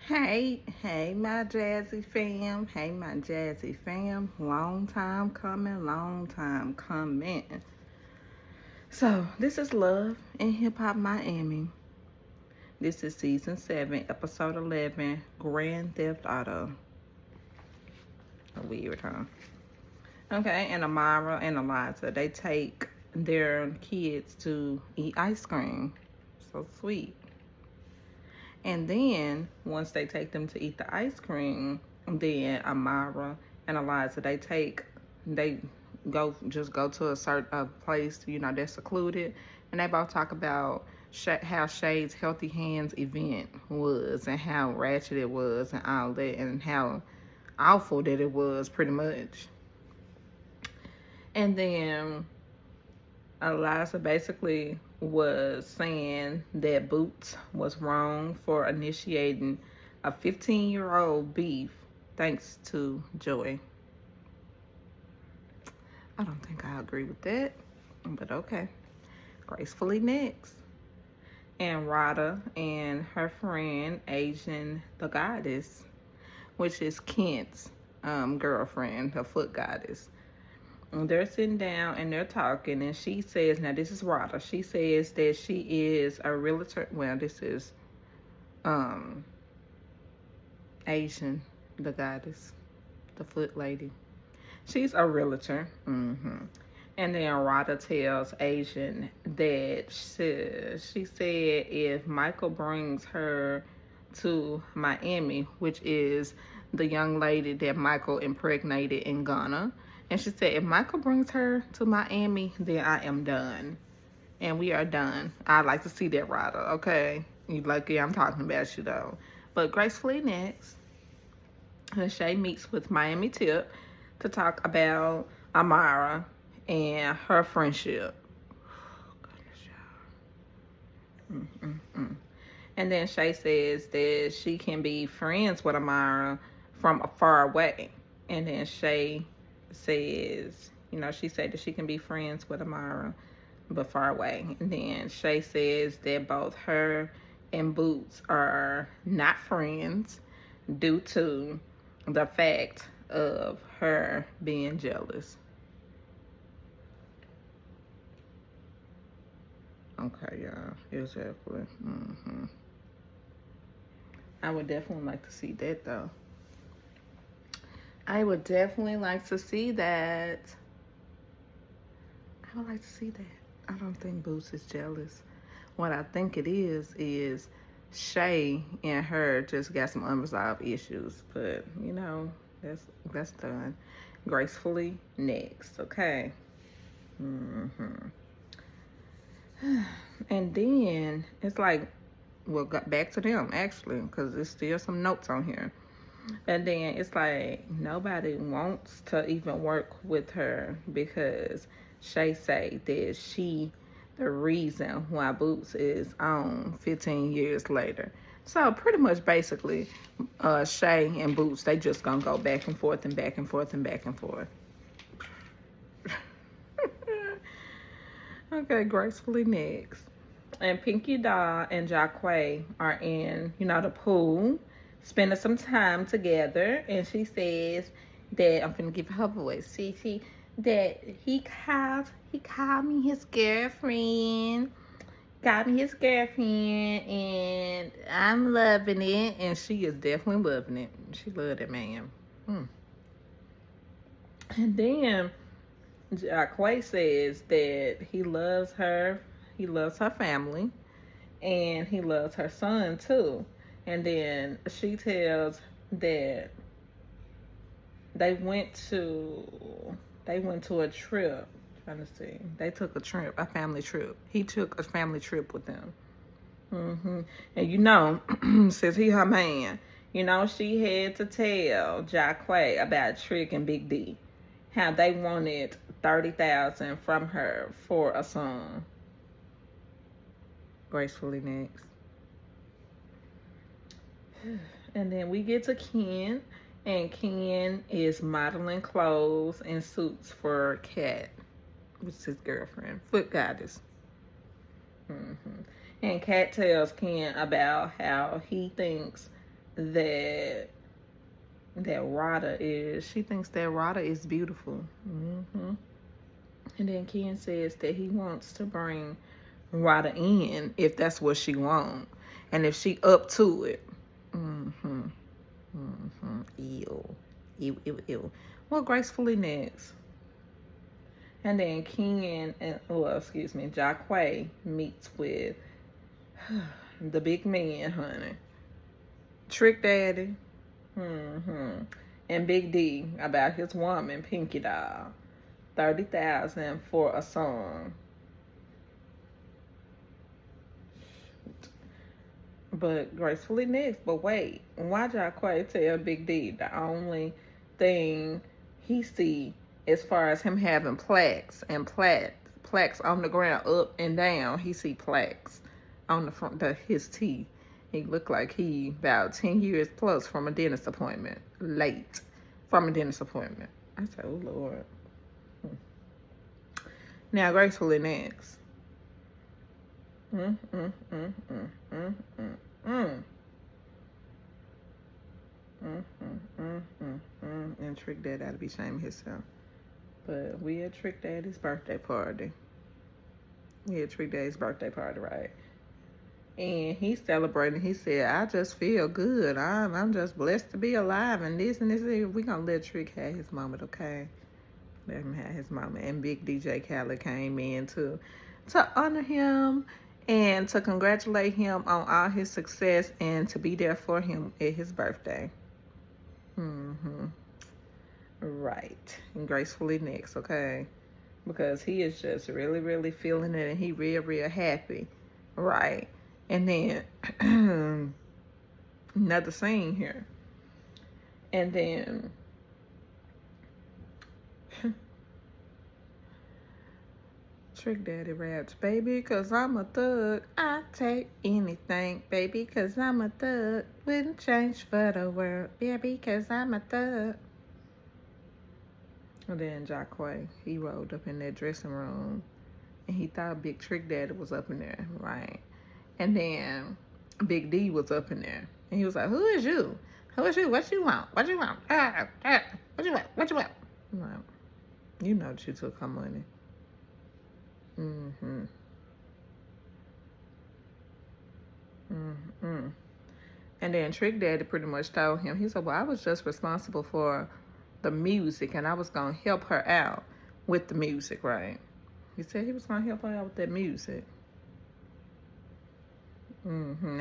Hey, my Jazzy fam. Hey, my Jazzy fam. Long time coming, long time coming. So, this is Love in Hip Hop Miami. This is season 7, episode 11, Grand Theft Auto. Weird, huh? Okay, and Amara and Eliza, they take their kids to eat ice cream. So sweet. And then once they take them to eat the ice cream, then Amara and Eliza they go to a certain place, that's secluded, and they both talk about how Shay's Healthy Hands event was and how ratchet it was and all that and how awful that it was, pretty much. And then Eliza basically was saying that Boots was wrong for initiating a 15-year-old beef thanks to Joy. I don't think I agree with that, but okay. Gracefully next. And Rada and her friend, Asian the Goddess, which is Kent's girlfriend, the foot goddess. And they're sitting down and they're talking, and she says, now this is Rada, she says that she is a realtor. Well, this is um Asian, the goddess, the foot lady. She's a realtor. And then Rada tells Asian that she said if Michael brings her to Miami, which is the young lady that Michael impregnated in Ghana, and she said if Michael brings her to Miami, then I am done. And we are done. I'd like to see that, Rada, okay? You lucky I'm talking about you, though. But gracefully next, Shay meets with Miami Tip to talk about Amara and her friendship. And then Shay says that she can be friends with Amara from far away. And then Shay says, she said that she can be friends with Amara but far away. And then Shay says that both her and Boots are not friends due to the fact of her being jealous. Okay, y'all. Exactly. I would definitely like to see that, though. I would definitely like to see that. I would like to see that. I don't think Boots is jealous. What I think it is Shay and her just got some unresolved issues. But, that's done. Gracefully next, okay? And then it's like, well, got back to them actually, because there's still some notes on here. And then it's like nobody wants to even work with her because Shay say that she the reason why Boots is on 15 years later. So pretty much basically Shay and Boots, they just gonna go back and forth and back and forth and back and forth. Okay, gracefully next. And Pinky Doll and Jacquay are in, the pool, spending some time together. And she says that I'm gonna give her voice. She that he called me his girlfriend. Got me his girlfriend, and I'm loving it. And she is definitely loving it. She loved that man. And then Jacquay says that he loves her family, and he loves her son too. And then she tells that they went to a trip. Trying to see, they took a family trip. He took a family trip with them. And since he her man, she had to tell Jacquay about Trick and Big D, how they wanted 30,000 from her for a song. Gracefully next. And then we get to Ken, and Ken is modeling clothes and suits for Kat, which is his girlfriend, foot goddess. And Kat tells Ken about how he thinks that Rada is, she thinks that Rada is beautiful. And then Ken says that he wants to bring Rada in if that's what she wants. And if she up to it. Ew. Ew, ew, ew. Well, gracefully next. And then Ken and, Jacquay meets with the big man, honey. Trick Daddy. And Big D about his woman, Pinky Doll. 30,000 for a song. But gracefully next. But wait, why Jacquay tell Big D the only thing he see as far as him having plaques on the ground up and down, he see plaques on the front of his teeth. He looked like he about 10 years plus from a dentist appointment. Late from a dentist appointment. I said, oh Lord. Now gracefully next. And Trick Dad ought to be ashamed himself. But we at Trick Daddy's birthday party. We at Trick Daddy's birthday party, right? And he's celebrating. He said, I just feel good. I'm just blessed to be alive. And this. We gonna let Trick have his moment, okay? Let him have his moment. And Big DJ Khaled came in to honor him and to congratulate him on all his success and to be there for him at his birthday. Right. And gracefully next, okay? Because he is just really, really feeling it and he real, real happy. Right. And then another scene here. And then Trick Daddy raps, baby, cause I'm a thug. I take anything, baby, cause I'm a thug. Wouldn't change for the world, baby, cause I'm a thug. And then Jacquay, he rolled up in that dressing room and he thought Big Trick Daddy was up in there, right? And then Big D was up in there. And he was like, who is you? Who is you? What you want? What you want? What you want? What you want? I'm like, you know that you took her money. And then Trick Daddy pretty much told him, he said, well, I was just responsible for the music and I was going to help her out with the music, right? He said he was going to help her out with that music.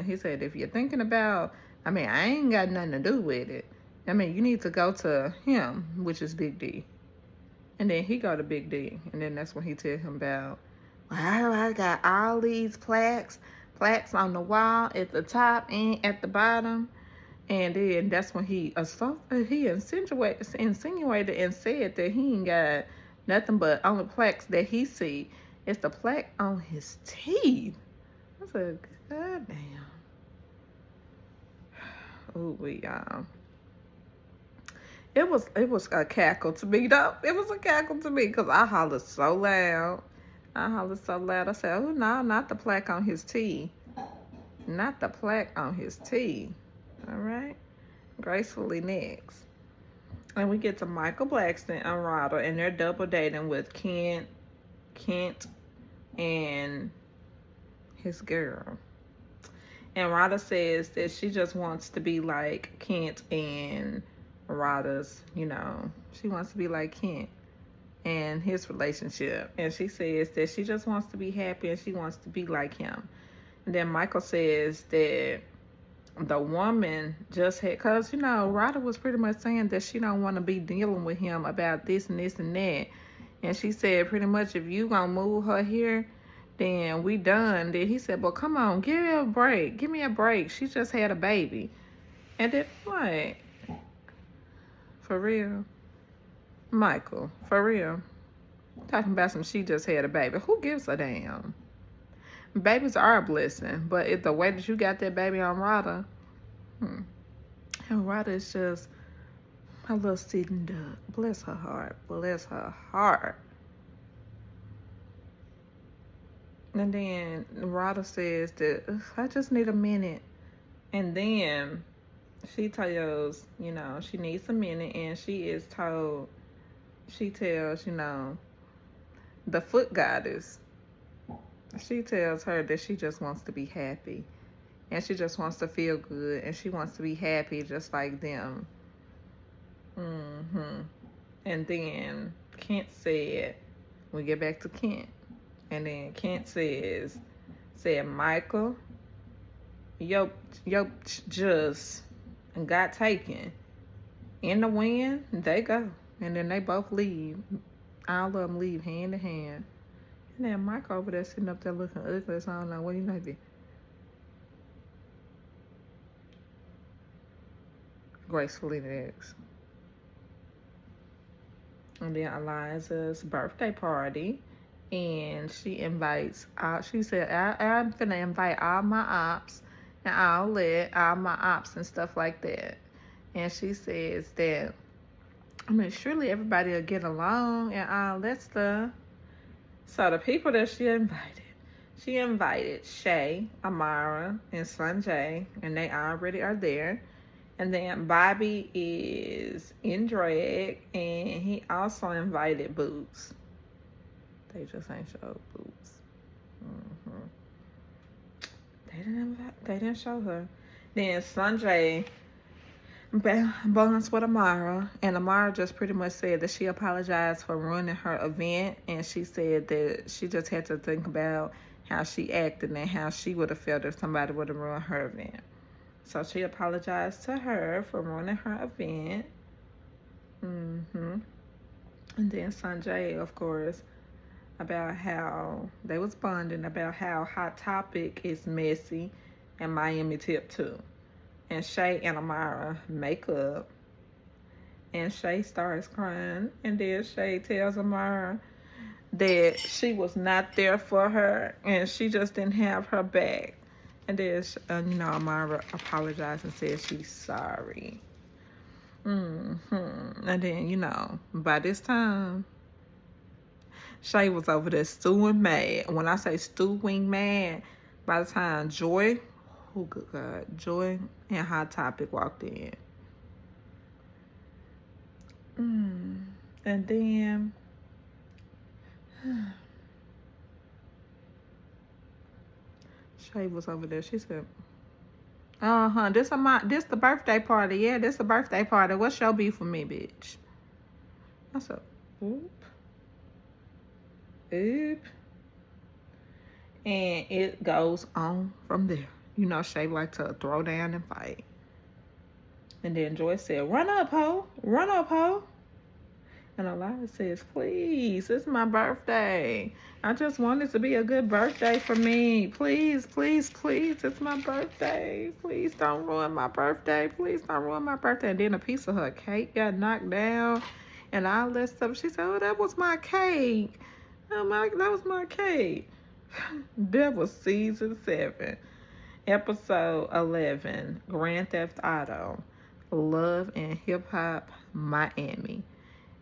He said, if you're thinking about, I ain't got nothing to do with it. You need to go to him, which is Big D. And then he go to Big D. And then that's when he tell him about, well, I got all these plaques on the wall at the top and at the bottom. And then that's when he insinuated and said that he ain't got nothing but only plaques that he see. It's the plaque on his teeth. I said, God damn. Ooh, it was a cackle to me though. It was a cackle to me because I hollered so loud. I said, oh no, not the plaque on his teeth. Not the plaque on his teeth. All right. Gracefully next. And we get to Michael Blackson and Rada, and they're double dating with Kent, and his girl. And Rada says that she just wants to be like Kent and Rada's, she wants to be like Kent and his relationship. And she says that she just wants to be happy and she wants to be like him. And then Michael says that the woman just had, because, Rada was pretty much saying that she don't want to be dealing with him about this and this and that. And she said pretty much if you gonna move her here, then we done. Then he said, well, come on, give me a break. Give me a break. She just had a baby. And then what? For real? Michael, for real? Talking about she just had a baby. Who gives a damn? Babies are a blessing, but if the way that you got that baby on Rada, and Rada is just a little sitting duck. Bless her heart. Bless her heart. And then Rada says that I just need a minute. And then she tells, she needs a minute, and she tells, the foot goddess, she tells her that she just wants to be happy, and she just wants to feel good, and she wants to be happy just like them. hmm And then Kent said, we get back to Kent, and then Kent said, Michael, yo just got taken. In the wind, they go. And then they both leave. All of them leave hand in hand. And then Mike over there sitting up there looking ugly, so I don't know what he might be. Gracefully next. And then Eliza's birthday party. And she she said, I'm finna invite all my ops, and I'll let all my ops and stuff like that. And she says that, surely everybody will get along and all that stuff. So the people that she invited Shay, Amara, and Sanjay, and they already are there. And then Bobby is in drag, and he also invited Boots. They just ain't showed Boots. hmm They didn't show her. Then Sanjay bonus with Amara, and Amara just pretty much said that she apologized for ruining her event, and she said that she just had to think about how she acted and how she would have felt if somebody would have ruined her event. So she apologized to her for ruining her event. And then Sanjay, of course, about how they was bonding about how Hot Topic is messy and Miami Tip too. And Shay and Amara make up, and Shay starts crying, and then Shay tells Amara that she was not there for her and she just didn't have her back. And then, Amara apologized and said she's sorry. And then, by this time, Shay was over there stewing mad. When I say stewing mad, by the time Joy, oh good God, Joy and Hot Topic walked in. And then Shay was over there. She said, this the birthday party. Yeah, this the birthday party. What's your beef with me, bitch? I said, oop. And it goes on from there. Shay like to throw down and fight. And then Joy said, run up, ho. Run up, ho. And Elias says, please, it's my birthday. I just want it to be a good birthday for me. Please, please, please, it's my birthday. Please don't ruin my birthday. Please don't ruin my birthday. And then a piece of her cake got knocked down and all that stuff. She said, oh, that was my cake. That was my cake. That was season 7, episode 11, Grand Theft Auto, Love and Hip Hop, Miami.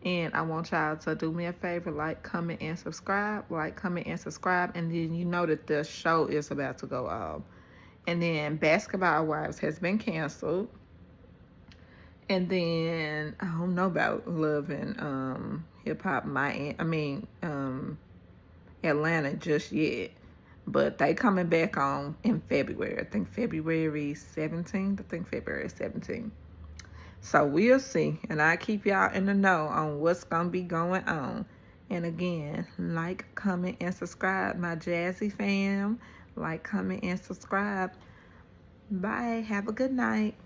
And I want y'all to do me a favor, like, comment, and subscribe. Like, comment, and subscribe. And then you know that the show is about to go off. And then Basketball Wives has been canceled. And then I don't know about Love and Hip Hop Atlanta just yet. But they coming back on in February. I think February 17th. So we'll see. And I keep y'all in the know on what's going to be going on. And again, like, comment, and subscribe, my Jazzy fam. Like, comment, and subscribe. Bye. Have a good night.